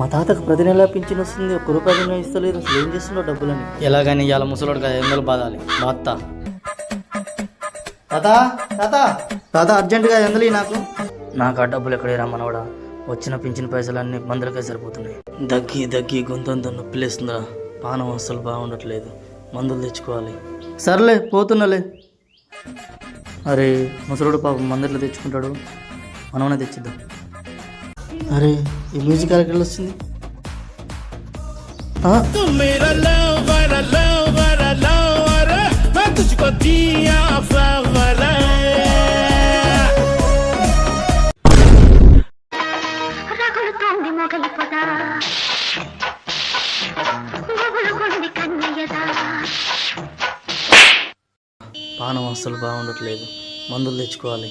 మా తాతకు ప్రతి నెల పింఛన్ వస్తుంది, ఒక్క రూపాయి ఇస్తలేదు. అసలు ఏం చేస్తుండో డబ్బులని. ఎలాగని ఇవాళ ముసలోడు కదా, ఎందులో బాధాలి బాత్త. తాత తాత తాత అర్జెంటుగా ఎందులో నాకు ఆ డబ్బులు ఎక్కడే రమ్మనవాడా. వచ్చిన పింఛన్ పైసలన్నీ మందులకే సరిపోతున్నాయి. దగ్గి గొంతంత నొప్పిలేస్తుందా. పానం అస్సలు బాగుండట్లేదు, మందులు తెచ్చుకోవాలి. సర్లే పోతున్నలే. అరే ముసలోడు పాపం మందులు తెచ్చుకుంటాడు, మనమనే తెచ్చిద్దాం. అరే ఈ మ్యూజిక్ ఎక్కడ వస్తుంది? పానం అస్సలు బాగుండట్లేదు, మందులు తెచ్చుకోవాలి.